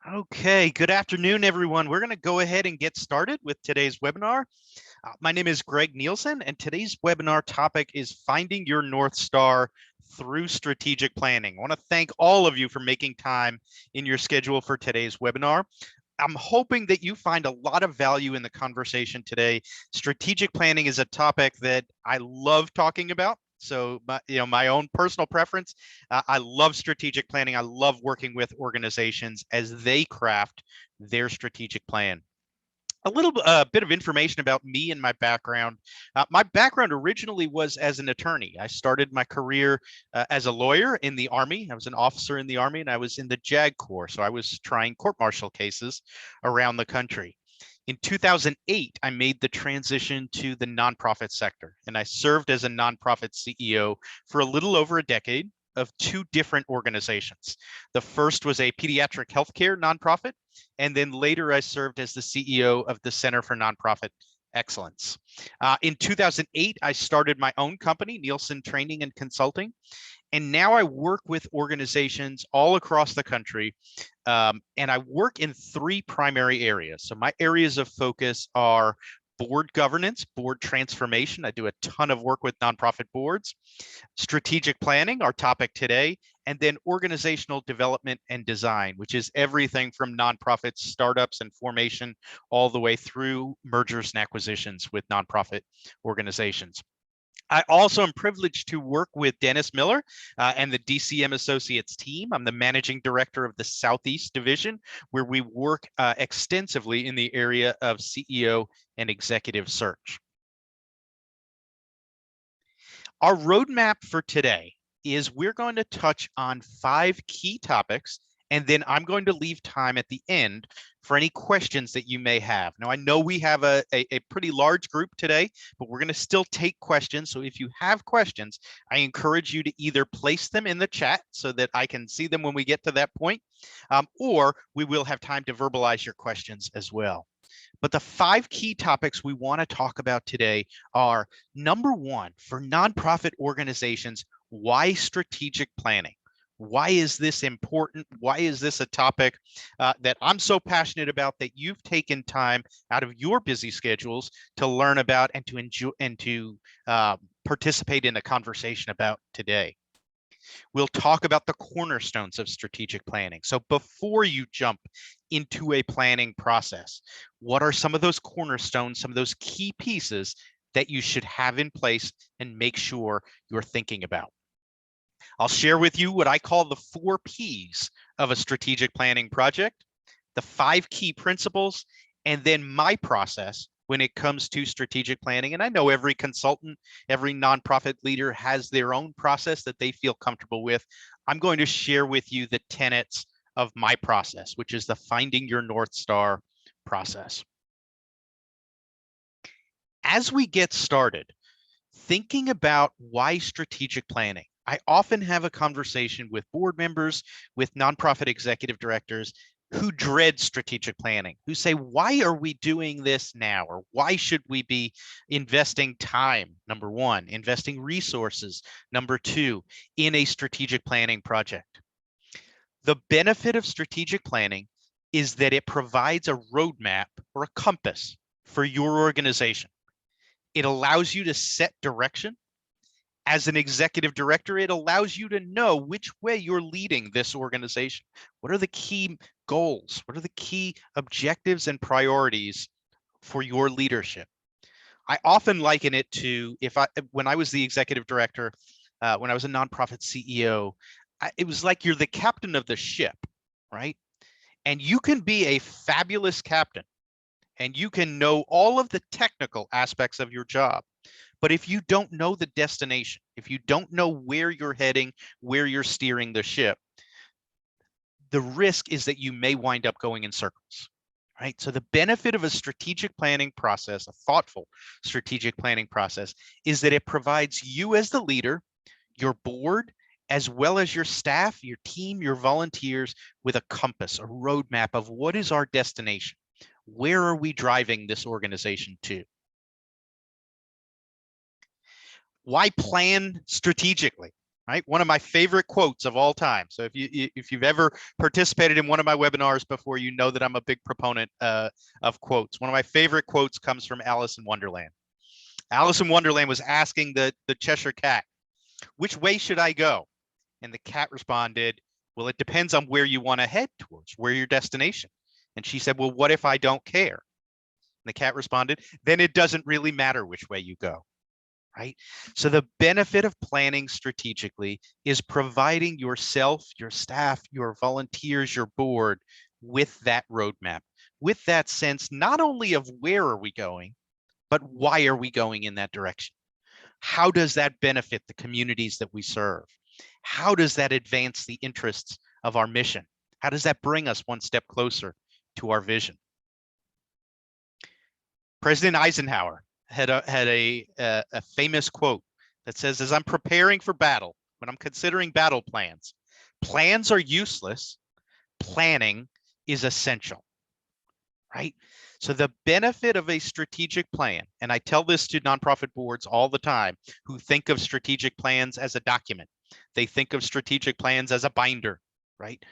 Okay, good afternoon, everyone. We're going to go ahead and get started with today's webinar. My name is Greg Nielsen, and today's webinar topic is finding your North Star through strategic planning. I want to thank all of you for making time in your schedule for today's webinar. I'm hoping that you find a lot of value in the conversation today. Strategic planning is a topic that I love talking about. So, my own personal preference, I love strategic planning. I love working with organizations as they craft their strategic plan. A little bit of information about me and my background. My background originally was as an attorney. I started my career as a lawyer in the Army. I was an officer in the Army, and I was in the JAG Corps. So I was trying court-martial cases around the country. In 2008, I made the transition to the nonprofit sector, and I served as a nonprofit CEO for a little over a decade of two different organizations. The first was a pediatric healthcare nonprofit, and then later I served as the CEO of the Center for Nonprofit Excellence. In 2008, I started my own company, Nielsen Training and Consulting, and now I work with organizations all across the country, and I work in three primary areas. So my areas of focus are board governance, board transformation. I do a ton of work with nonprofit boards, strategic planning, our topic today, and then organizational development and design, which is everything from nonprofit startups and formation all the way through mergers and acquisitions with nonprofit organizations. I also am privileged to work with Dennis Miller and the DCM Associates team. I'm the managing director of the Southeast Division, where we work extensively in the area of CEO and executive search. Our roadmap for today is we're going to touch on 5 key topics, and then I'm going to leave time at the end for any questions that you may have. Now, I know we have a pretty large group today, but we're going to still take questions. So if you have questions, I encourage you to either place them in the chat so that I can see them when we get to that point, or we will have time to verbalize your questions as well. But the 5 key topics we want to talk about today are, number one, for nonprofit organizations, why strategic planning? Why is this important? Why is this a topic that I'm so passionate about that you've taken time out of your busy schedules to learn about and to enjoy and to participate in a conversation about today? We'll talk about the cornerstones of strategic planning. So before you jump into a planning process, what are some of those cornerstones, some of those key pieces that you should have in place and make sure you're thinking about? I'll share with you what I call the 4 Ps of a strategic planning project, the 5 key principles, and then my process when it comes to strategic planning. And I know every consultant, every nonprofit leader has their own process that they feel comfortable with. I'm going to share with you the tenets of my process, which is the Finding Your North Star process. As we get started, thinking about why strategic planning, I often have a conversation with board members, with nonprofit executive directors who dread strategic planning, who say, why are we doing this now? Or why should we be investing time, number one, investing resources, number two, in a strategic planning project? The benefit of strategic planning is that it provides a roadmap or a compass for your organization. It allows you to set direction. As an executive director, it allows you to know which way you're leading this organization. What are the key goals? What are the key objectives and priorities for your leadership? I often liken it to when I was the executive director, when I was a nonprofit CEO, it was like you're the captain of the ship, right? And you can be a fabulous captain and you can know all of the technical aspects of your job. But if you don't know the destination, if you don't know where you're heading, where you're steering the ship, the risk is that you may wind up going in circles, right? So the benefit of a strategic planning process, a thoughtful strategic planning process, is that it provides you as the leader, your board, as well as your staff, your team, your volunteers, with a compass, a roadmap of what is our destination? Where are we driving this organization to? Why plan strategically? right? One of my favorite quotes of all time. So if you've ever participated in one of my webinars before, you know that I'm a big proponent of quotes. One of my favorite quotes comes from Alice in Wonderland. Alice in Wonderland was asking the Cheshire Cat, which way should I go? And the cat responded, well, it depends on where you want to head towards, where your destination. And she said, well, what if I don't care? And the cat responded, then it doesn't really matter which way you go, right? So the benefit of planning strategically is providing yourself, your staff, your volunteers, your board with that roadmap, with that sense, not only of where are we going, but why are we going in that direction? How does that benefit the communities that we serve? How does that advance the interests of our mission? How does that bring us one step closer to our vision? President Eisenhower had a famous quote that says, as I'm preparing for battle, when I'm considering battle plans, plans are useless, planning is essential, right? So the benefit of a strategic plan, and I tell this to nonprofit boards all the time who think of strategic plans as a document. They think of strategic plans as a binder, right?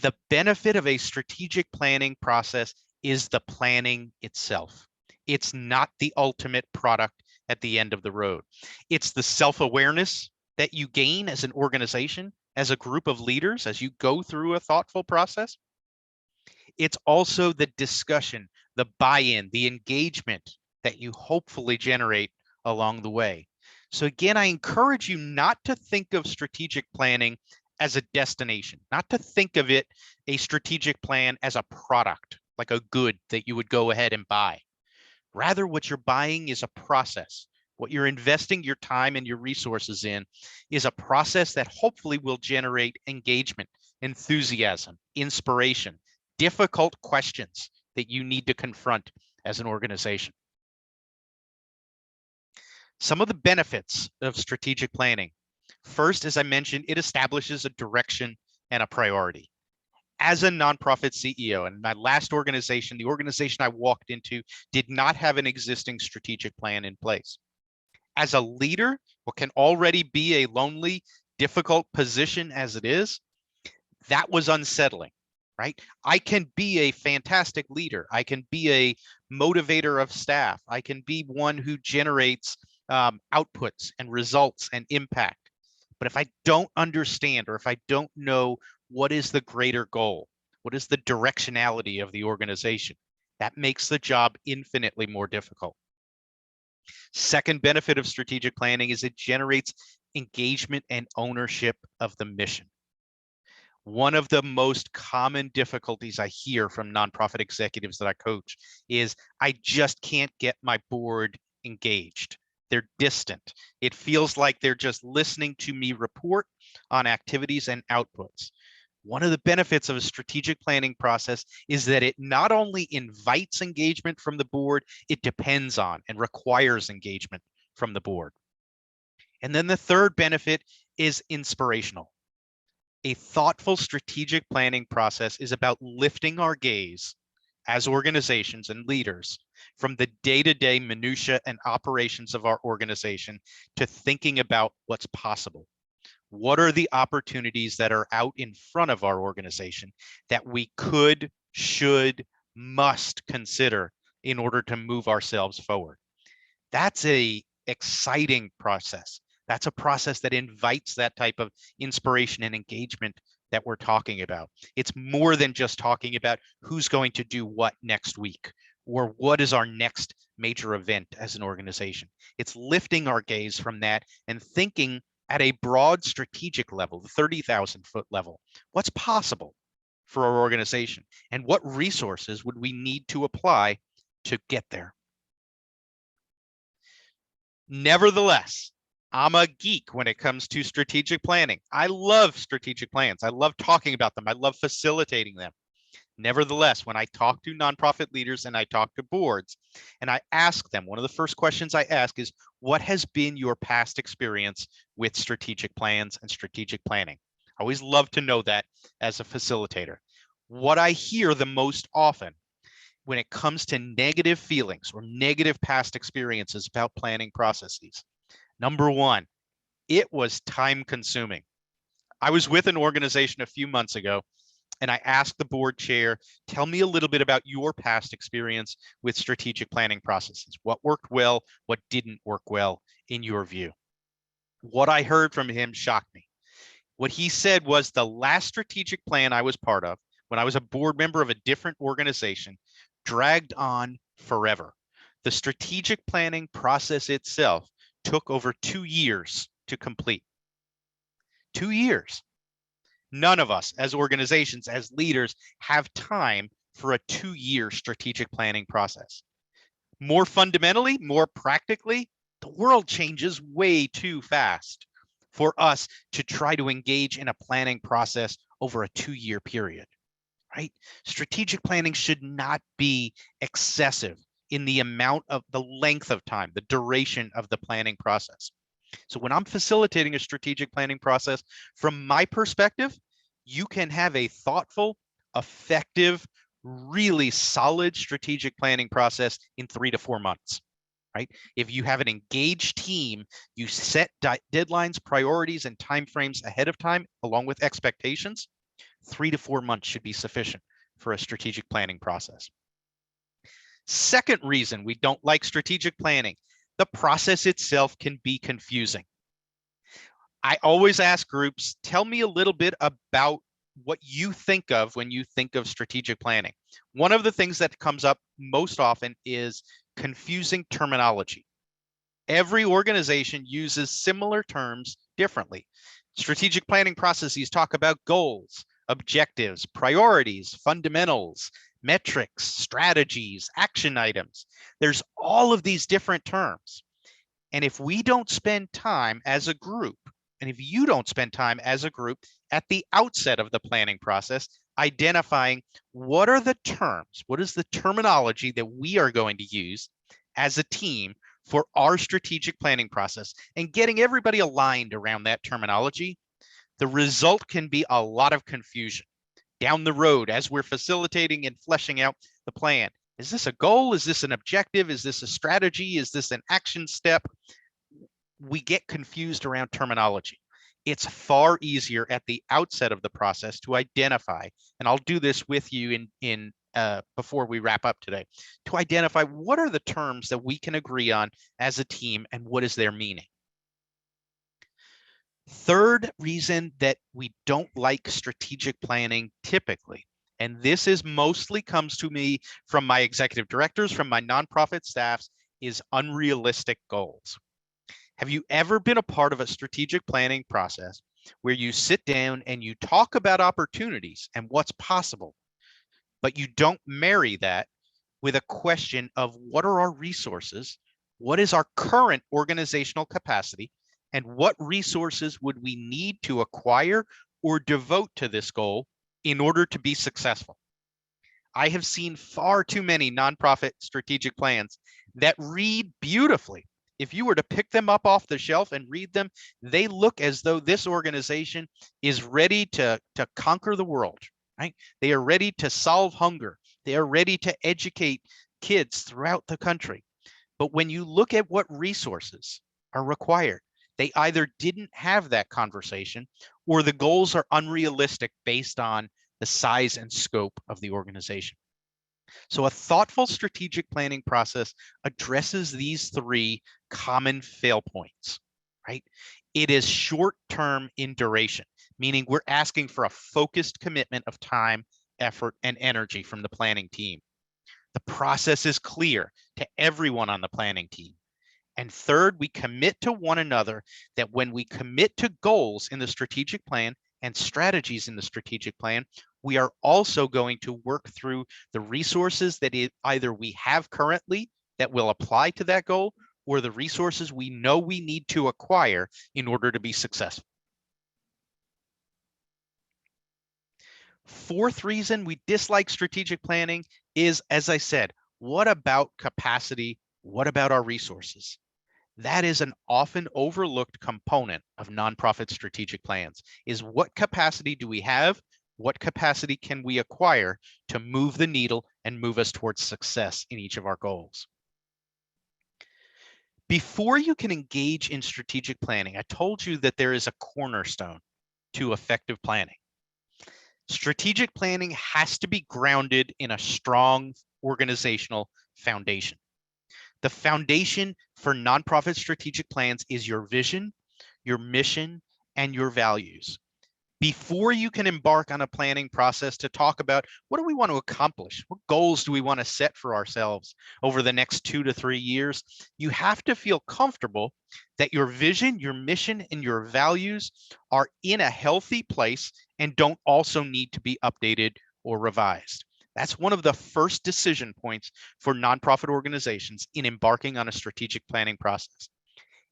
The benefit of a strategic planning process is the planning itself. It's not the ultimate product at the end of the road. It's the self-awareness that you gain as an organization, as a group of leaders, as you go through a thoughtful process. It's also the discussion, the buy-in, the engagement that you hopefully generate along the way. So again, I encourage you not to think of strategic planning as a destination, not to think of it, a strategic plan, as a product, like a good that you would go ahead and buy. Rather, what you're buying is a process. What you're investing your time and your resources in is a process that hopefully will generate engagement, enthusiasm, inspiration, difficult questions that you need to confront as an organization. Some of the benefits of strategic planning. First, as I mentioned, it establishes a direction and a priority. As a nonprofit CEO, and my last organization, the organization I walked into, did not have an existing strategic plan in place. As a leader, what can already be a lonely, difficult position as it is, that was unsettling, right? I can be a fantastic leader. I can be a motivator of staff. I can be one who generates outputs and results and impact. But if I don't understand, or if I don't know what is the greater goal, what is the directionality of the organization, that makes the job infinitely more difficult. Second benefit of strategic planning is it generates engagement and ownership of the mission. One of the most common difficulties I hear from nonprofit executives that I coach is I just can't get my board engaged. They're distant. It feels like they're just listening to me report on activities and outputs. One of the benefits of a strategic planning process is that it not only invites engagement from the board, it depends on and requires engagement from the board. And then the third benefit is inspirational. A thoughtful strategic planning process is about lifting our gaze as organizations and leaders from the day-to-day minutia and operations of our organization to thinking about what's possible. What are the opportunities that are out in front of our organization that we could, should, must consider in order to move ourselves forward? That's an exciting process. That's a process that invites that type of inspiration and engagement that we're talking about. It's more than just talking about who's going to do what next week or what is our next major event as an organization. It's lifting our gaze from that and thinking at a broad strategic level, the 30,000-foot level. What's possible for our organization and what resources would we need to apply to get there? Nevertheless, I'm a geek when it comes to strategic planning. I love strategic plans. I love talking about them. I love facilitating them. Nevertheless, when I talk to nonprofit leaders and I talk to boards and I ask them, one of the first questions I ask is, what has been your past experience with strategic plans and strategic planning? I always love to know that as a facilitator. What I hear the most often when it comes to negative feelings or negative past experiences about planning processes, number one, It was time consuming. I was with an organization a few months ago, and I asked the board chair, tell me a little bit about your past experience with strategic planning processes. What worked well? What didn't work well in your view? What I heard from him shocked me. What he said was the last strategic plan I was part of, when I was a board member of a different organization, dragged on forever. The strategic planning process itself took over 2 years to complete. 2 years. None of us as organizations, as leaders, have time for a 2-year strategic planning process. More fundamentally, more practically, the world changes way too fast for us to try to engage in a planning process over a 2-year period, right? Strategic planning should not be excessive in the amount of the length of time, the duration of the planning process. So when I'm facilitating a strategic planning process, from my perspective, you can have a thoughtful, effective, really solid strategic planning process in 3 to 4 months, right? If you have an engaged team, you set deadlines, priorities, and timeframes ahead of time, along with expectations, 3 to 4 months should be sufficient for a strategic planning process. Second reason we don't like strategic planning, the process itself can be confusing. I always ask groups, tell me a little bit about what you think of when you think of strategic planning. One of the things that comes up most often is confusing terminology. Every organization uses similar terms differently. Strategic planning processes talk about goals, objectives, priorities, fundamentals, metrics, strategies, action items. There's all of these different terms. And if we don't spend time as a group, and if you don't spend time as a group at the outset of the planning process, identifying what are the terms, what is the terminology that we are going to use as a team for our strategic planning process, and getting everybody aligned around that terminology, the result can be a lot of confusion down the road as we're facilitating and fleshing out the plan. Is this a goal? Is this an objective? Is this a strategy? Is this an action step? We get confused around terminology. It's far easier at the outset of the process to identify, and I'll do this with you in before we wrap up today, to identify what are the terms that we can agree on as a team and what is their meaning. Third reason that we don't like strategic planning typically, and this is mostly comes to me from my executive directors, from my nonprofit staffs, is unrealistic goals. Have you ever been a part of a strategic planning process where you sit down and you talk about opportunities and what's possible, but you don't marry that with a question of what are our resources, what is our current organizational capacity, and what resources would we need to acquire or devote to this goal in order to be successful? I have seen far too many nonprofit strategic plans that read beautifully. If you were to pick them up off the shelf and read them, they look as though this organization is ready to conquer the world, right? They are ready to solve hunger. They are ready to educate kids throughout the country. But when you look at what resources are required, they either didn't have that conversation or the goals are unrealistic based on the size and scope of the organization. So a thoughtful strategic planning process addresses these 3 common fail points, right? It is short-term in duration, meaning we're asking for a focused commitment of time, effort, and energy from the planning team. The process is clear to everyone on the planning team. And third, we commit to one another that when we commit to goals in the strategic plan and strategies in the strategic plan, we are also going to work through the resources that either we have currently that will apply to that goal, or the resources we know we need to acquire in order to be successful. Fourth reason we dislike strategic planning is, as I said, what about capacity? What about our resources? That is an often overlooked component of nonprofit strategic plans, is what capacity do we have? What capacity can we acquire to move the needle and move us towards success in each of our goals? Before you can engage in strategic planning, I told you that there is a cornerstone to effective planning. Strategic planning has to be grounded in a strong organizational foundation. The foundation for nonprofit strategic plans is your vision, your mission, and your values. Before you can embark on a planning process to talk about what do we want to accomplish, what goals do we want to set for ourselves over the next 2 to 3 years, you have to feel comfortable that your vision, your mission, and your values are in a healthy place and don't also need to be updated or revised. That's one of the first decision points for nonprofit organizations in embarking on a strategic planning process.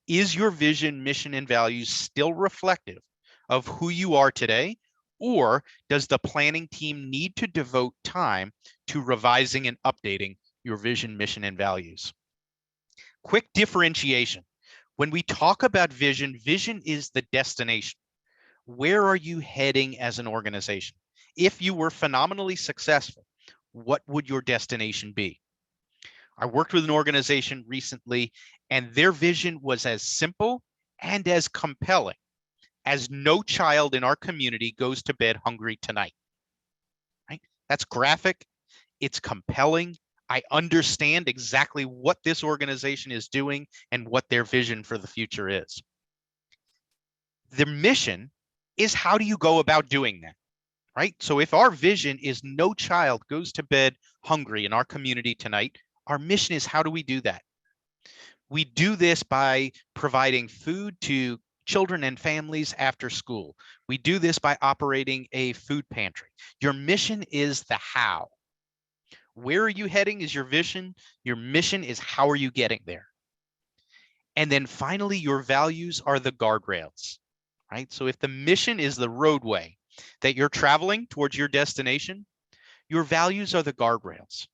Is your vision, mission, and values still reflective of who you are today? Or does the planning team need to devote time to revising and updating your vision, mission, and values? Quick differentiation. When we talk about vision, vision is the destination. Where are you heading as an organization? If you were phenomenally successful, what would your destination be? I worked with an organization recently, and their vision was as simple and as compelling as no child in our community goes to bed hungry tonight. Right? That's graphic. It's compelling. I understand exactly what this organization is doing and what their vision for the future is. The mission is how do you go about doing that? Right? So if our vision is no child goes to bed hungry in our community tonight, our mission is how do we do that? We do this by providing food to children and families after school. We do this by operating a food pantry. Your mission is the how. Where are you heading is your vision. Your mission is how are you getting there? And then finally, your values are the guardrails, right? So if the mission is the roadway that you're traveling towards your destination, your values are the guardrails.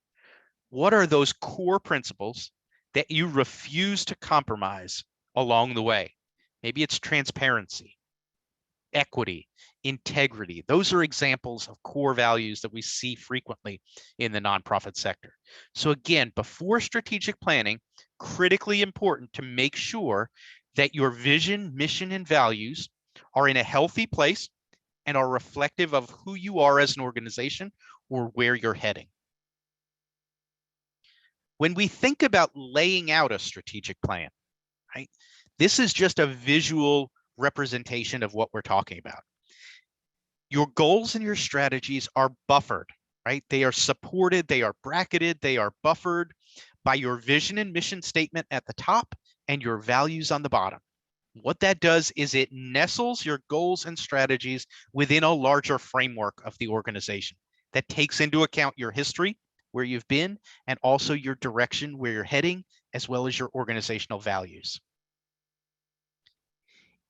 What are those core principles that you refuse to compromise along the way? Maybe it's transparency, equity, integrity. Those are examples of core values that we see frequently in the nonprofit sector. So again, before strategic planning, critically important to make sure that your vision, mission, and values are in a healthy place and are reflective of who you are as an organization or where you're heading. When we think about laying out a strategic plan, right, this is just a visual representation of what we're talking about. Your goals and your strategies are buffered, right? They are supported, they are bracketed, they are buffered by your vision and mission statement at the top and your values on the bottom. What that does is it nestles your goals and strategies within a larger framework of the organization that takes into account your history, where you've been, and also your direction, where you're heading, as well as your organizational values.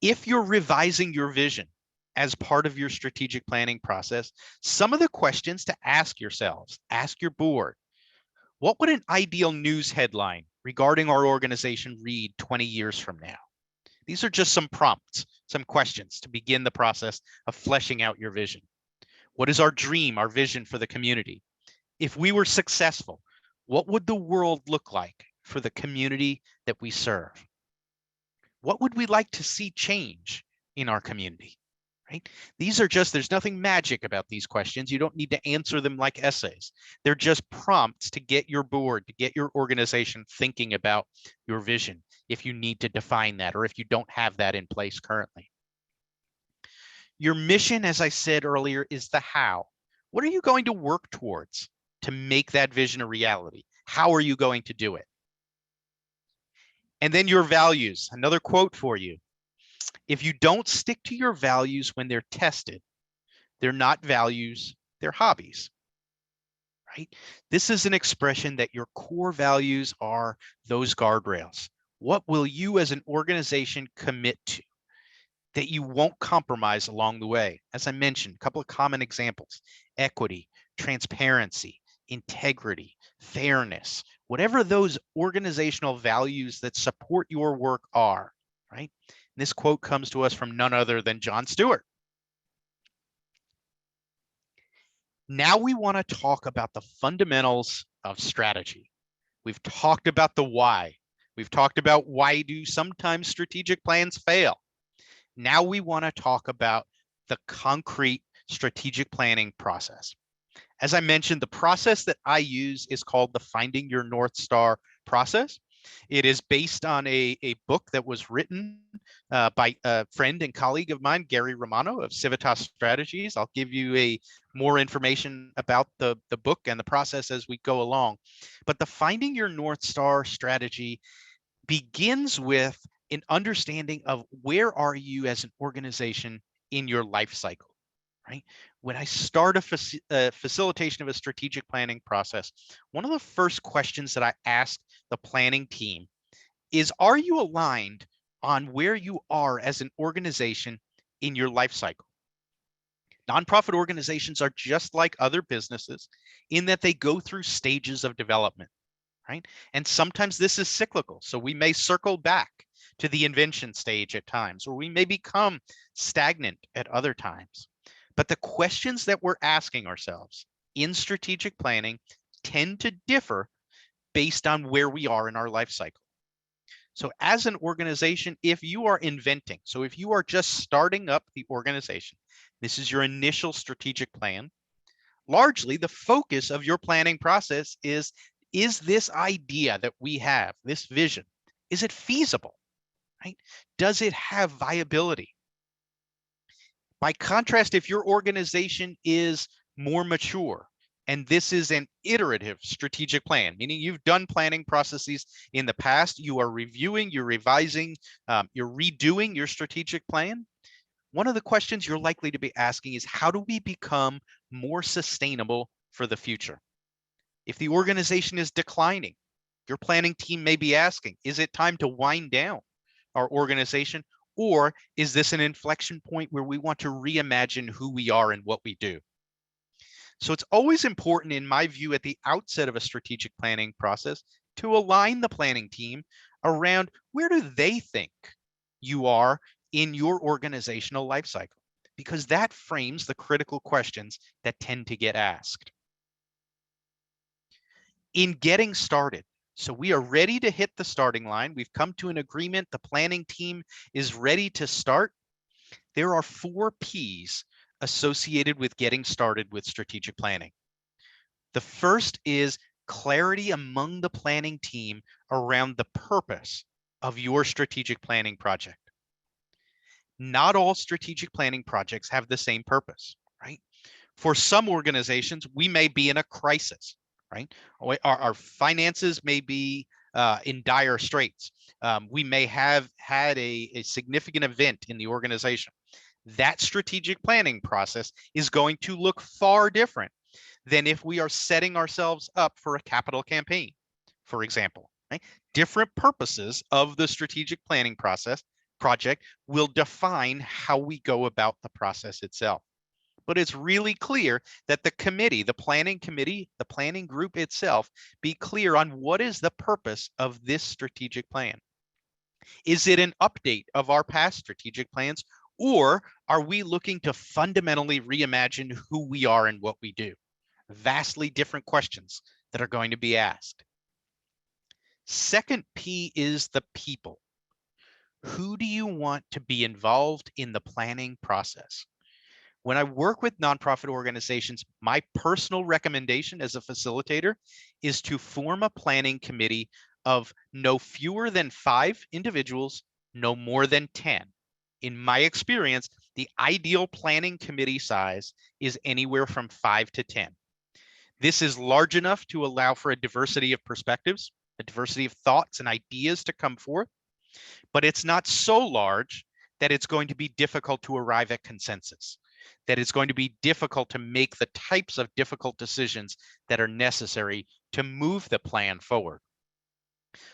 If you're revising your vision as part of your strategic planning process, some of the questions to ask yourselves, ask your board, what would an ideal news headline regarding our organization read 20 years from now? These are just some prompts, some questions to begin the process of fleshing out your vision. What is our dream, our vision for the community? If we were successful, what would the world look like for the community that we serve? What would we like to see change in our community? Right? These are just, there's nothing magic about these questions. You don't need to answer them like essays. They're just prompts to get your board, to get your organization thinking about your vision if you need to define that or if you don't have that in place currently. Your mission, as I said earlier, is the how. What are you going to work towards to make that vision a reality? How are you going to do it? And then your values, another quote for you. If you don't stick to your values when they're tested, they're not values, they're hobbies, right? This is an expression that your core values are those guardrails. What will you as an organization commit to that you won't compromise along the way? As I mentioned, a couple of common examples: equity, transparency, integrity, fairness, whatever those organizational values that support your work are, right? And this quote comes to us from none other than Jon Stewart. Now we want to talk about the fundamentals of strategy. We've talked about the why. We've talked about why do sometimes strategic plans fail. Now we want to talk about the concrete strategic planning process. As I mentioned, the process that I use is called the Finding Your North Star process. It is based on a book that was written by a friend and colleague of mine, Gary Romano of Civitas Strategies. I'll give you more information about the book and the process as we go along. But the Finding Your North Star strategy begins with an understanding of where are you as an organization in your life cycle. Right? When I start a facilitation of a strategic planning process, one of the first questions that I ask the planning team is, are you aligned on where you are as an organization in your life cycle? Nonprofit organizations are just like other businesses in that they go through stages of development, right? And sometimes this is cyclical. So we may circle back to the invention stage at times, or we may become stagnant at other times. But the questions that we're asking ourselves in strategic planning tend to differ based on where we are in our life cycle. So as an organization, if you are inventing, so if you are just starting up the organization, this is your initial strategic plan, largely the focus of your planning process is this idea that we have, this vision, is it feasible, right? Does it have viability? By contrast, if your organization is more mature, and this is an iterative strategic plan, meaning you've done planning processes in the past, you are reviewing, you're revising, you're redoing your strategic plan. One of the questions you're likely to be asking is, how do we become more sustainable for the future? If the organization is declining, your planning team may be asking, is it time to wind down our organization? Or is this an inflection point where we want to reimagine who we are and what we do? So it's always important, in my view, at the outset of a strategic planning process to align the planning team around where do they think you are in your organizational life cycle, because that frames the critical questions that tend to get asked. In getting started, so we are ready to hit the starting line. We've come to an agreement. The planning team is ready to start. There are 4 P's associated with getting started with strategic planning. The first is clarity among the planning team around the purpose of your strategic planning project. Not all strategic planning projects have the same purpose, right? For some organizations, we may be in a crisis, right? Our finances may be in dire straits. We may have had a significant event in the organization. That strategic planning process is going to look far different than if we are setting ourselves up for a capital campaign, for example. Right? Different purposes of the strategic planning project will define how we go about the process itself. But it's really clear that the committee, the planning group itself, be clear on what is the purpose of this strategic plan. Is it an update of our past strategic plans, or are we looking to fundamentally reimagine who we are and what we do? Vastly different questions that are going to be asked. Second P is the people. Who do you want to be involved in the planning process? When I work with nonprofit organizations, my personal recommendation as a facilitator is to form a planning committee of no fewer than 5 individuals, no more than 10. In my experience, the ideal planning committee size is anywhere from 5 to 10. This is large enough to allow for a diversity of perspectives, a diversity of thoughts and ideas to come forth, but it's not so large that it's going to be difficult to arrive at consensus, that it's going to be difficult to make the types of difficult decisions that are necessary to move the plan forward.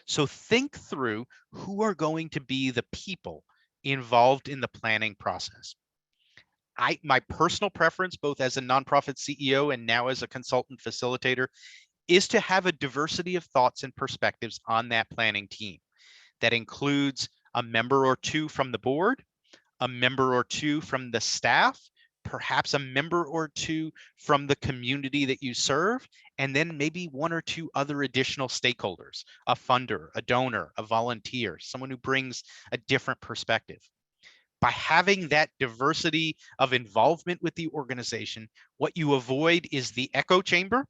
So think through who are going to be the people involved in the planning process. My personal preference, both as a nonprofit CEO and now as a consultant facilitator, is to have a diversity of thoughts and perspectives on that planning team. That includes a member or 2 from the board, a member or 2 from the staff, perhaps a member or two from the community that you serve, and then maybe one or two other additional stakeholders, a funder, a donor, a volunteer, someone who brings a different perspective. By having that diversity of involvement with the organization, what you avoid is the echo chamber,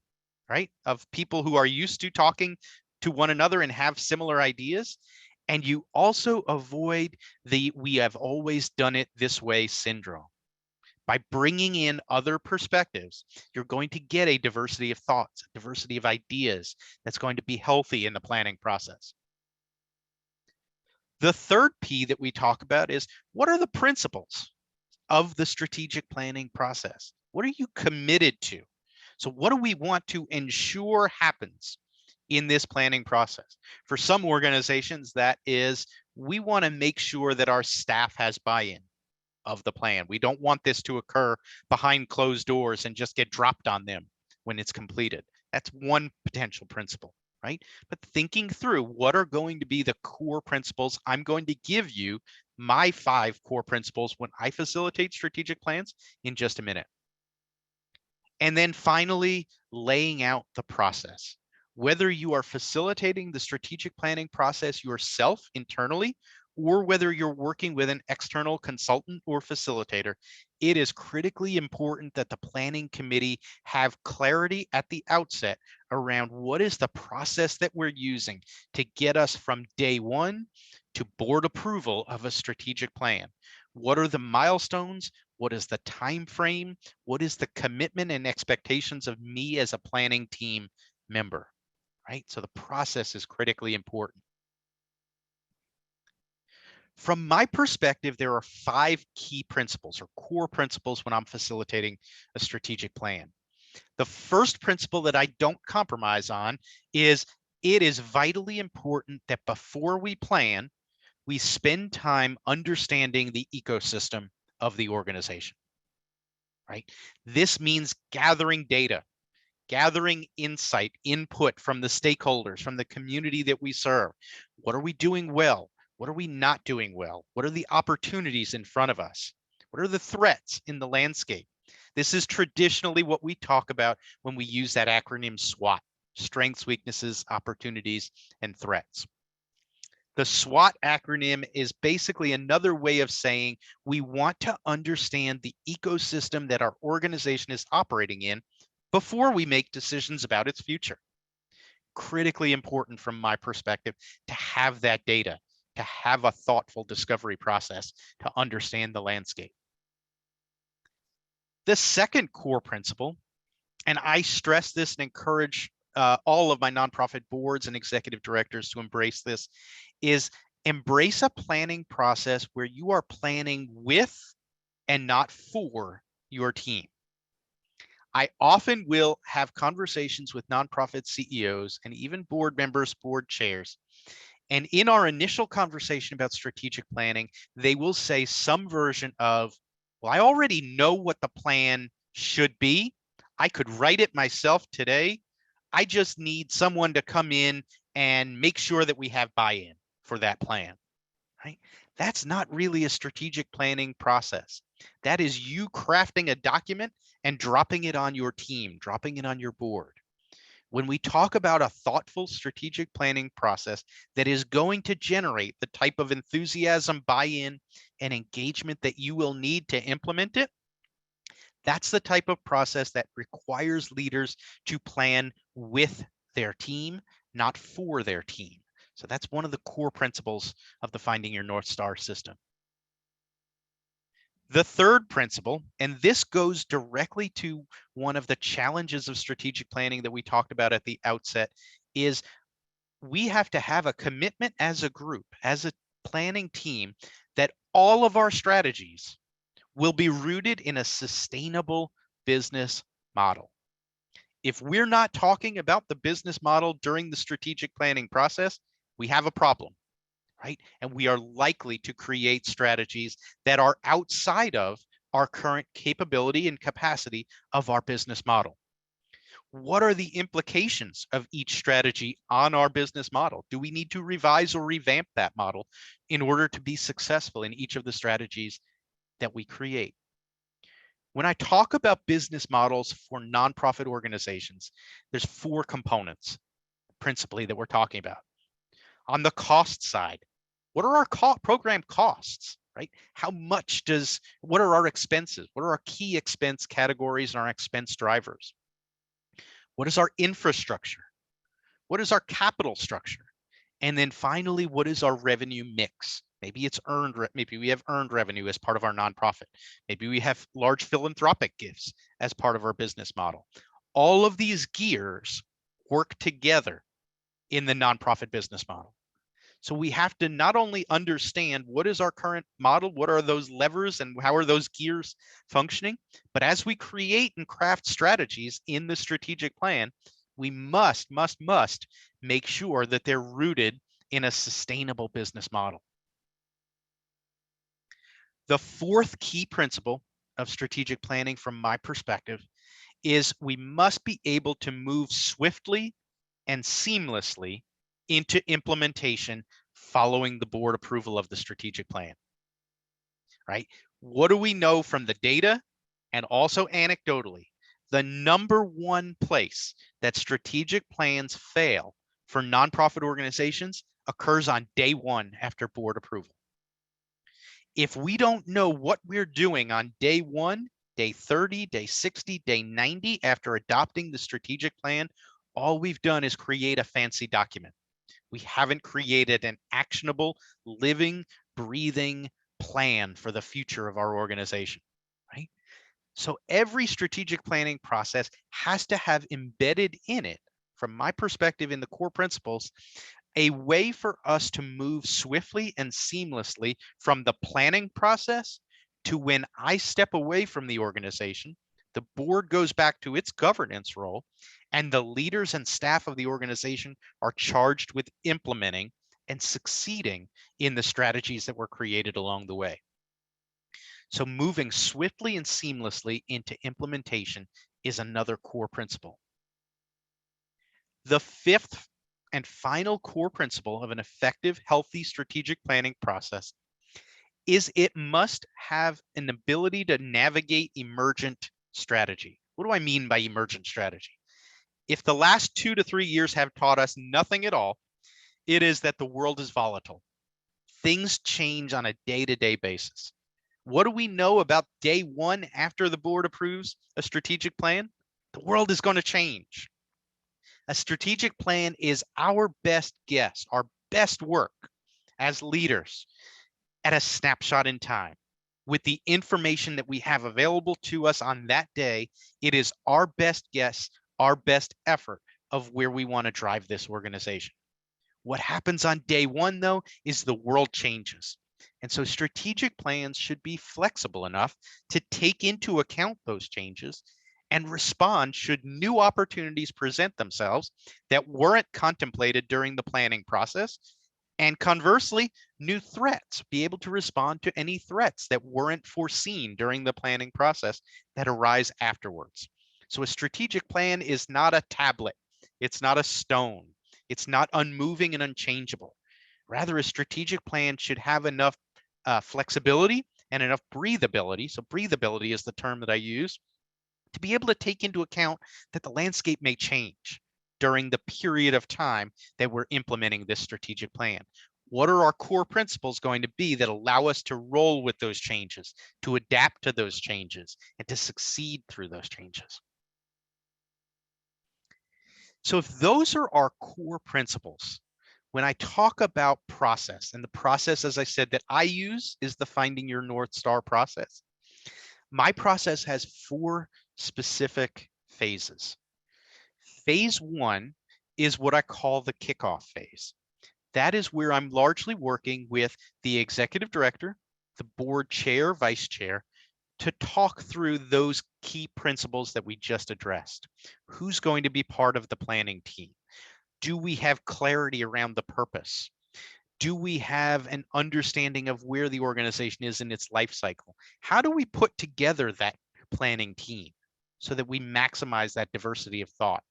right, of people who are used to talking to one another and have similar ideas. And you also avoid the "we have always done it this way" syndrome. By bringing in other perspectives, you're going to get a diversity of thoughts, a diversity of ideas that's going to be healthy in the planning process. The third P that we talk about is, what are the principles of the strategic planning process? What are you committed to? So what do we want to ensure happens in this planning process? For some organizations, that is, we want to make sure that our staff has buy-in of the plan. We don't want this to occur behind closed doors and just get dropped on them when it's completed. That's one potential principle, right? But thinking through what are going to be the core principles, I'm going to give you my 5 core principles when I facilitate strategic plans in just a minute. And then finally, laying out the process. Whether you are facilitating the strategic planning process yourself internally, or whether you're working with an external consultant or facilitator, it is critically important that the planning committee have clarity at the outset around what is the process that we're using to get us from day one to board approval of a strategic plan. What are the milestones? What is the time frame? What is the commitment and expectations of me as a planning team member, right? So the process is critically important. From my perspective, there are 5 key principles or core principles when I'm facilitating a strategic plan. The first principle that I don't compromise on is, it is vitally important that before we plan, we spend time understanding the ecosystem of the organization, right? This means gathering data, gathering insight, input from the stakeholders, from the community that we serve. What are we doing well? What are we not doing well? What are the opportunities in front of us? What are the threats in the landscape? This is traditionally what we talk about when we use that acronym SWOT: strengths, weaknesses, opportunities, and threats. The SWOT acronym is basically another way of saying we want to understand the ecosystem that our organization is operating in before we make decisions about its future. Critically important from my perspective to have that data, to have a thoughtful discovery process to understand the landscape. The second core principle, and I stress this and encourage all of my nonprofit boards and executive directors to embrace this, is embrace a planning process where you are planning with and not for your team. I often will have conversations with nonprofit CEOs and even board members, board chairs. And in our initial conversation about strategic planning, they will say some version of, well, I already know what the plan should be. I could write it myself today. I just need someone to come in and make sure that we have buy-in for that plan, right? That's not really a strategic planning process. That is you crafting a document and dropping it on your team, dropping it on your board. When we talk about a thoughtful strategic planning process that is going to generate the type of enthusiasm, buy-in, and engagement that you will need to implement it, that's the type of process that requires leaders to plan with their team, not for their team. So that's one of the core principles of the Finding Your North Star system. The third principle, and this goes directly to one of the challenges of strategic planning that we talked about at the outset, is we have to have a commitment as a group, as a planning team, that all of our strategies will be rooted in a sustainable business model. If we're not talking about the business model during the strategic planning process, we have a problem, right? And we are likely to create strategies that are outside of our current capability and capacity of our business model. What are the implications of each strategy on our business model? Do we need to revise or revamp that model in order to be successful in each of the strategies that we create? When I talk about business models for nonprofit organizations, there's 4 components principally that we're talking about. On the cost side, what are our program costs, right? What are our expenses? What are our key expense categories and our expense drivers? What is our infrastructure? What is our capital structure? And then finally, what is our revenue mix? Maybe maybe we have earned revenue as part of our nonprofit. Maybe we have large philanthropic gifts as part of our business model. All of these gears work together in the nonprofit business model. So we have to not only understand what is our current model, what are those levers and how are those gears functioning, but as we create and craft strategies in the strategic plan, we must make sure that they're rooted in a sustainable business model. The 4th key principle of strategic planning from my perspective is we must be able to move swiftly and seamlessly into implementation following the board approval of the strategic plan, right? What do we know from the data and also anecdotally? The number 1 place that strategic plans fail for nonprofit organizations occurs on day 1 after board approval. If we don't know what we're doing on day 1, day 30, day 60, day 90 after adopting the strategic plan, all we've done is create a fancy document. We haven't created an actionable, living, breathing plan for the future of our organization, right? So every strategic planning process has to have embedded in it, from my perspective in the core principles, a way for us to move swiftly and seamlessly from the planning process to when I step away from the organization, the board goes back to its governance role, and the leaders and staff of the organization are charged with implementing and succeeding in the strategies that were created along the way. So moving swiftly and seamlessly into implementation is another core principle. The 5th and final core principle of an effective, healthy strategic planning process is it must have an ability to navigate emergent strategy. What do I mean by emergent strategy? If the last 2 to 3 years have taught us nothing at all, it is that the world is volatile. Things change on a day-to-day basis. What do we know about day 1 after the board approves a strategic plan? The world is going to change. A strategic plan is our best guess, our best work as leaders at a snapshot in time. With the information that we have available to us on that day, it is our best guess, our best effort of where we want to drive this organization. What happens on day 1, though, is the world changes. And so strategic plans should be flexible enough to take into account those changes and respond should new opportunities present themselves that weren't contemplated during the planning process. And conversely, new threats, be able to respond to any threats that weren't foreseen during the planning process that arise afterwards. So a strategic plan is not a tablet. It's not a stone. It's not unmoving and unchangeable. Rather, a strategic plan should have enough flexibility and enough breathability. So breathability is the term that I use to be able to take into account that the landscape may change during the period of time that we're implementing this strategic plan. What are our core principles going to be that allow us to roll with those changes, to adapt to those changes, and to succeed through those changes? So if those are our core principles, when I talk about process, and the process, as I said, that I use is the Finding Your North Star process. My process has 4 specific phases. Phase 1 is what I call the kickoff phase. That is where I'm largely working with the executive director, the board chair, vice chair, to talk through those key principles that we just addressed. Who's going to be part of the planning team? Do we have clarity around the purpose? Do we have an understanding of where the organization is in its life cycle? How do we put together that planning team so that we maximize that diversity of thought?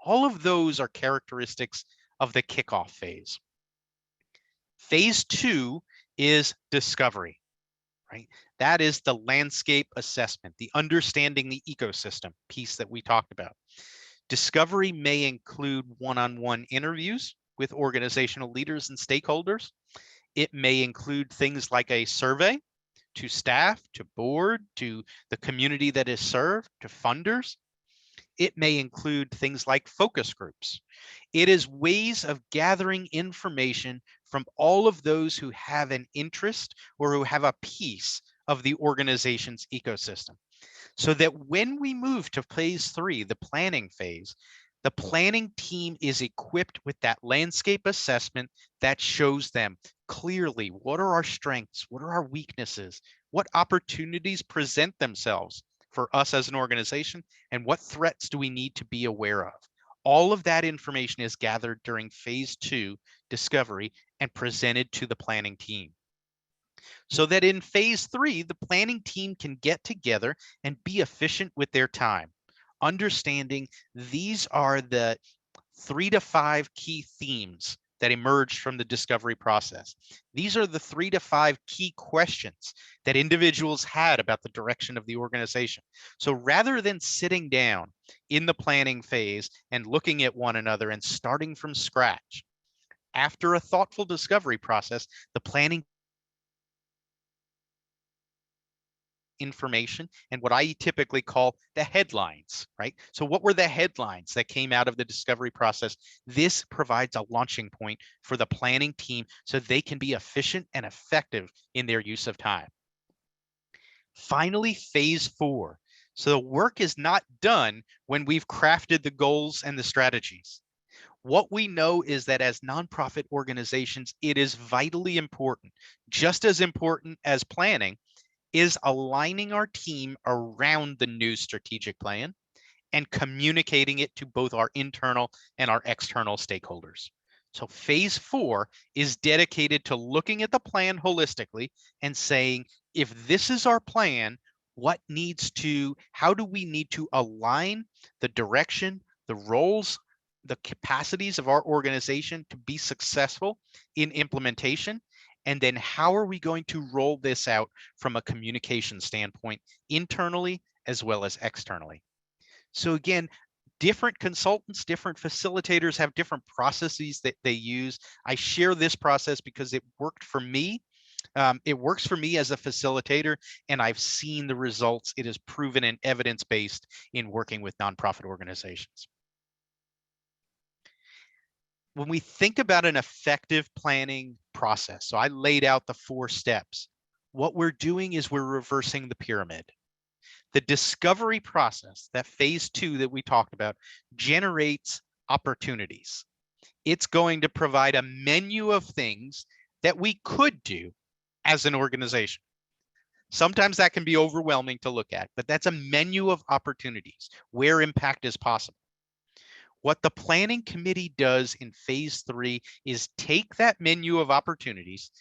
All of those are characteristics of the kickoff phase. Phase 2 is discovery. right? That is the landscape assessment, the understanding the ecosystem piece that we talked about. Discovery may include one-on-one interviews with organizational leaders and stakeholders. It may include things like a survey to staff, to board, to the community that is served, to funders. It may include things like focus groups. It is ways of gathering information from all of those who have an interest or who have a piece of the organization's ecosystem, so that when we move to phase 3, the planning phase, the planning team is equipped with that landscape assessment that shows them clearly what are our strengths, what are our weaknesses, what opportunities present themselves for us as an organization, and what threats do we need to be aware of. All of that information is gathered during phase 2 discovery and presented to the planning team, so that in phase 3, the planning team can get together and be efficient with their time, understanding these are the 3 to 5 key themes that emerged from the discovery process. These are the 3 to 5 key questions that individuals had about the direction of the organization. So rather than sitting down in the planning phase and looking at one another and starting from scratch, after a thoughtful discovery process, the planning information and what I typically call the headlines, right? So what were the headlines that came out of the discovery process? This provides a launching point for the planning team so they can be efficient and effective in their use of time. Finally, phase 4. So the work is not done when we've crafted the goals and the strategies. What we know is that as nonprofit organizations, it is vitally important, just as important as planning, is aligning our team around the new strategic plan and communicating it to both our internal and our external stakeholders. So phase 4 is dedicated to looking at the plan holistically and saying, if this is our plan, how do we need to align the direction, the roles, the capacities of our organization to be successful in implementation? And then how are we going to roll this out from a communication standpoint, internally as well as externally? So again, different consultants, different facilitators have different processes that they use. I share this process because it worked for me. It works for me as a facilitator, and I've seen the results. It is proven and evidence-based in working with nonprofit organizations. When we think about an effective planning process, so I laid out the 4 steps. What we're doing is we're reversing the pyramid. The discovery process, that phase 2 that we talked about, generates opportunities. It's going to provide a menu of things that we could do as an organization. Sometimes that can be overwhelming to look at, but that's a menu of opportunities where impact is possible. What the planning committee does in phase 3 is take that menu of opportunities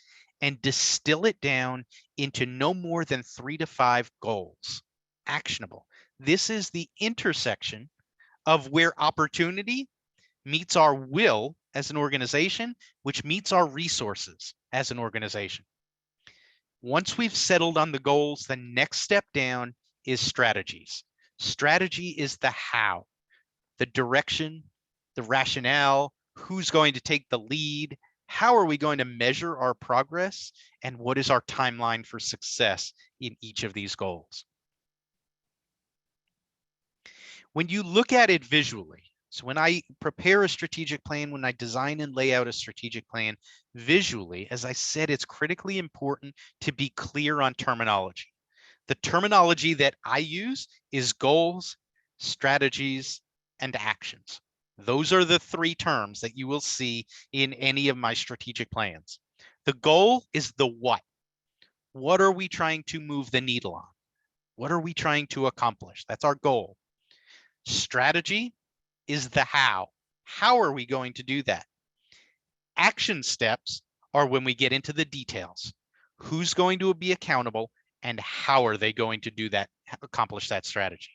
and distill it down into no more than 3 to 5 goals, actionable. This is the intersection of where opportunity meets our will as an organization, which meets our resources as an organization. Once we've settled on the goals, the next step down is strategies. Strategy is the how, the direction, the rationale, who's going to take the lead, how are we going to measure our progress, and what is our timeline for success in each of these goals. When you look at it visually, so when I prepare a strategic plan, when I design and lay out a strategic plan visually, as I said, it's critically important to be clear on terminology. The terminology that I use is goals, strategies, and actions. Those are the 3 terms that you will see in any of my strategic plans. The goal is the what. What are we trying to move the needle on? What are we trying to accomplish? That's our goal. Strategy is the how. How are we going to do that? Action steps are when we get into the details. Who's going to be accountable and how are they going to do that, accomplish that strategy?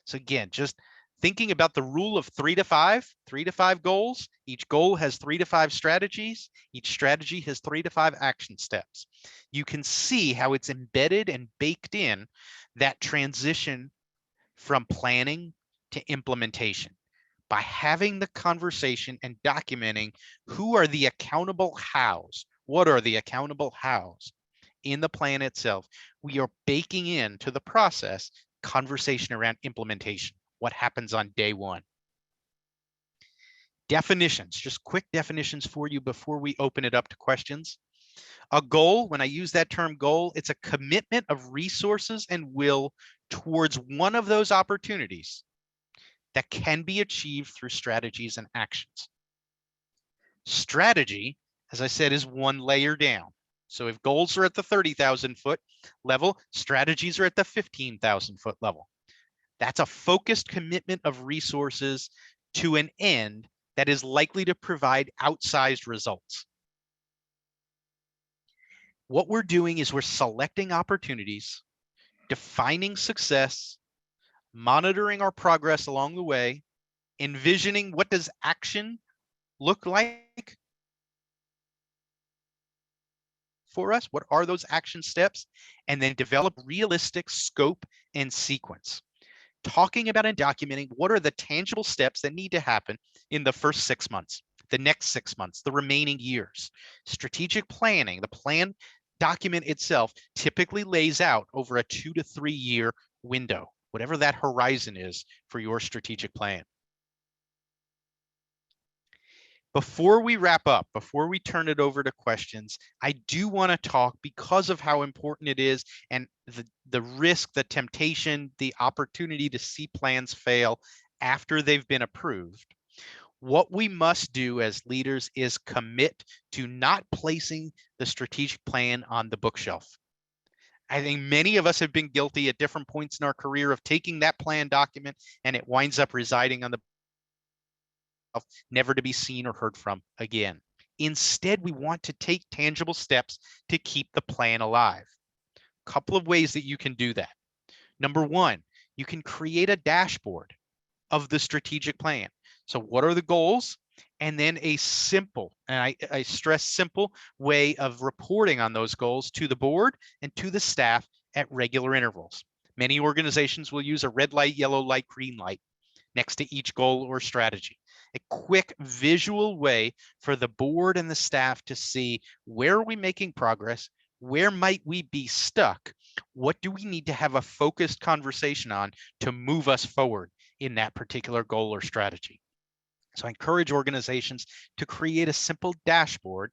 So again, just Thinking about the rule of 3 to 5, 3 to 5 goals. Each goal has 3 to 5 strategies. Each strategy has 3 to 5 action steps. You can see how it's embedded and baked in that transition from planning to implementation by having the conversation and documenting who are the accountable hows. What are the accountable hows in the plan itself? We are baking into the process conversation around implementation. What happens on day one? Definitions, just quick definitions for you before we open it up to questions. A goal, when I use that term goal, it's a commitment of resources and will towards one of those opportunities that can be achieved through strategies and actions. Strategy, as I said, is one layer down. So if goals are at the 30,000 foot level, strategies are at the 15,000 foot level. That's a focused commitment of resources to an end that is likely to provide outsized results. What we're doing is we're selecting opportunities, defining success, monitoring our progress along the way, envisioning what does action look like for us? What are those action steps? And then develop realistic scope and sequence. Talking about and documenting what are the tangible steps that need to happen in the first 6 months, the next 6 months, the remaining years. Strategic planning, the plan document itself typically lays out over a 2 to 3 year window, whatever that horizon is for your strategic plan. Before we wrap up, before we turn it over to questions, I do want to talk, because of how important it is and the risk, the temptation, the opportunity to see plans fail after they've been approved. What we must do as leaders is commit to not placing the strategic plan on the bookshelf. I think many of us have been guilty at different points in our career of taking that plan document and it winds up residing on the never to be seen or heard from again. Instead, we want to take tangible steps to keep the plan alive. A couple of ways that you can do that. Number one, you can create a dashboard of the strategic plan. So what are the goals? And then a simple, and I stress simple, way of reporting on those goals to the board and to the staff at regular intervals. Many organizations will use a red light, yellow light, green light next to each goal or strategy. A quick visual way for the board and the staff to see, where are we making progress? Where might we be stuck? What do we need to have a focused conversation on to move us forward in that particular goal or strategy? So I encourage organizations to create a simple dashboard.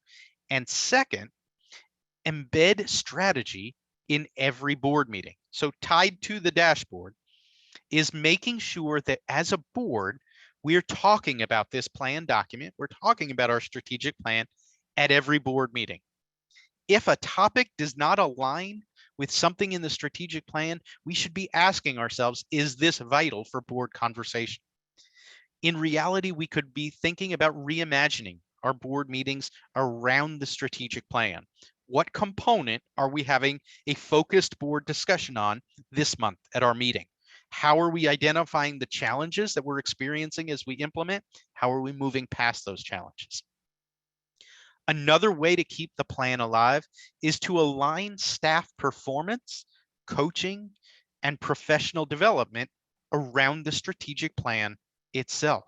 And second, embed strategy in every board meeting. So tied to the dashboard is making sure that as a board, we're talking about this plan document. We're talking about our strategic plan at every board meeting. If a topic does not align with something in the strategic plan, we should be asking ourselves, is this vital for board conversation? In reality, we could be thinking about reimagining our board meetings around the strategic plan. What component are we having a focused board discussion on this month at our meeting? How are we identifying the challenges that we're experiencing as we implement? How are we moving past those challenges? Another way to keep the plan alive is to align staff performance, coaching, and professional development around the strategic plan itself.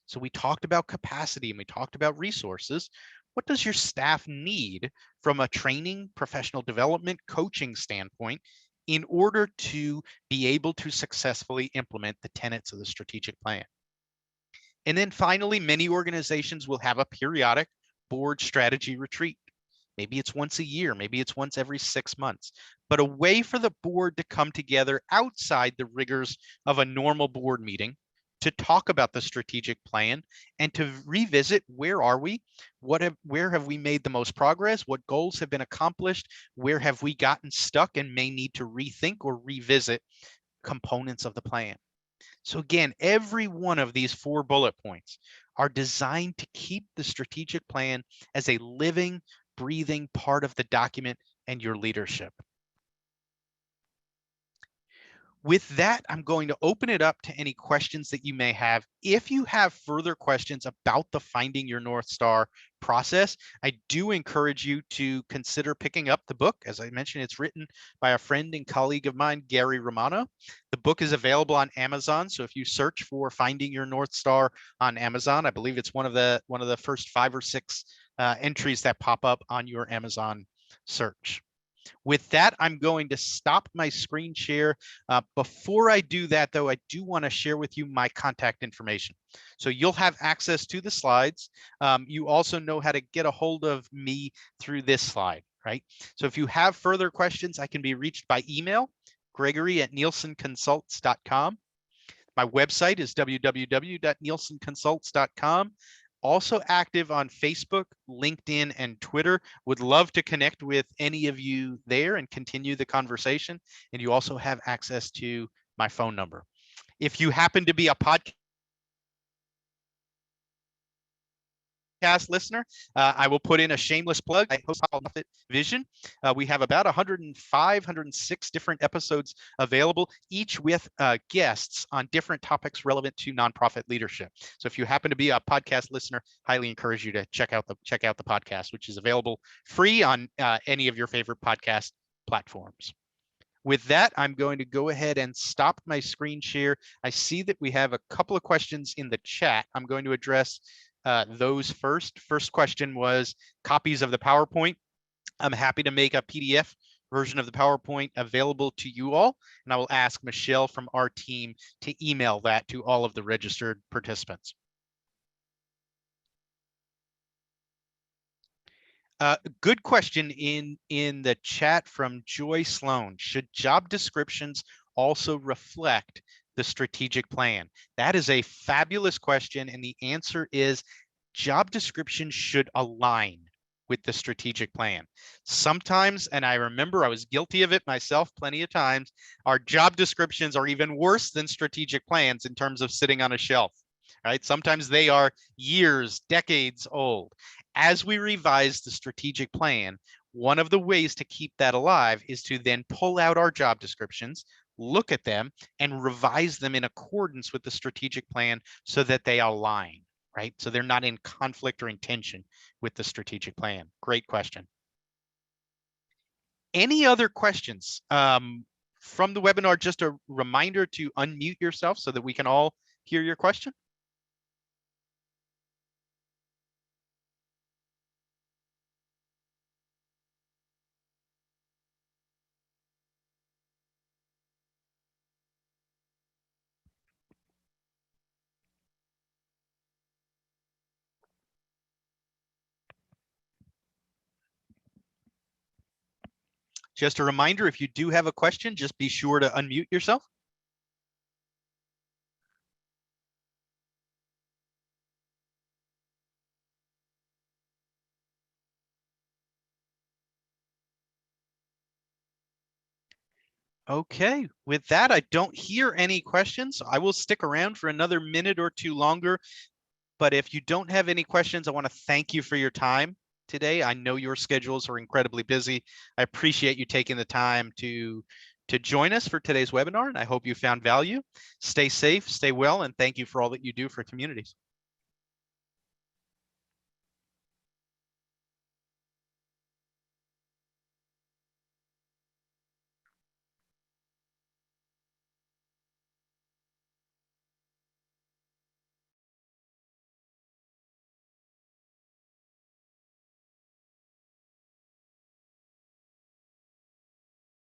So we talked about capacity and we talked about resources. What does your staff need from a training, professional development, coaching standpoint in order to be able to successfully implement the tenets of the strategic plan? And then finally, many organizations will have a periodic board strategy retreat. Maybe it's once a year, maybe it's once every 6 months, but a way for the board to come together outside the rigors of a normal board meeting to talk about the strategic plan and to revisit, where are we? Where have we made the most progress? What goals have been accomplished? Where have we gotten stuck and may need to rethink or revisit components of the plan? So again, every one of these 4 bullet points are designed to keep the strategic plan as a living, breathing part of the document and your leadership. With that, I'm going to open it up to any questions that you may have. If you have further questions about the Finding Your North Star process, I do encourage you to consider picking up the book. As I mentioned, it's written by a friend and colleague of mine, Gary Romano. The book is available on Amazon. So if you search for Finding Your North Star on Amazon, I believe it's one of the first 5 or 6 entries that pop up on your Amazon search. With that, I'm going to stop my screen share. Before I do that, though, I do want to share with you my contact information. So you'll have access to the slides. You also know how to get a hold of me through this slide, right? So if you have further questions, I can be reached by email, gregory@nielsenconsults.com. My website is www.nielsenconsults.com. Also active on Facebook, LinkedIn, and Twitter. Would love to connect with any of you there and continue the conversation. And you also have access to my phone number. If you happen to be a podcast listener, I will put in a shameless plug. I host Nonprofit Vision. We have about 105, 106 different episodes available, each with guests on different topics relevant to nonprofit leadership. So if you happen to be a podcast listener, highly encourage you to check out the podcast, which is available free on any of your favorite podcast platforms. With that, I'm going to go ahead and stop my screen share. I see that we have a couple of questions in the chat. I'm going to address those first. First question was copies of the PowerPoint. I'm happy to make a PDF version of the PowerPoint available to you all, and I will ask Michelle from our team to email that to all of the registered participants. Good question in the chat from Joy Sloan. Should job descriptions also reflect the strategic plan? That is a fabulous question, and the answer is job descriptions should align with the strategic plan. Sometimes, and I remember I was guilty of it myself plenty of times, our job descriptions are even worse than strategic plans in terms of sitting on a shelf, right? Sometimes they are years, decades old. As we revise the strategic plan, one of the ways to keep that alive is to then pull out our job descriptions, look at them, and revise them in accordance with the strategic plan so that they align, right? So they're not in conflict or in tension with the strategic plan. Great question. Any other questions from the webinar? Just a reminder to unmute yourself so that we can all hear your question. Just a reminder, if you do have a question, just be sure to unmute yourself. Okay, with that, I don't hear any questions. I will stick around for another minute or two longer. But if you don't have any questions, I want to thank you for your time today. I know your schedules are incredibly busy. I appreciate you taking the time to join us for today's webinar, and I hope you found value. Stay safe, stay well, and thank you for all that you do for communities.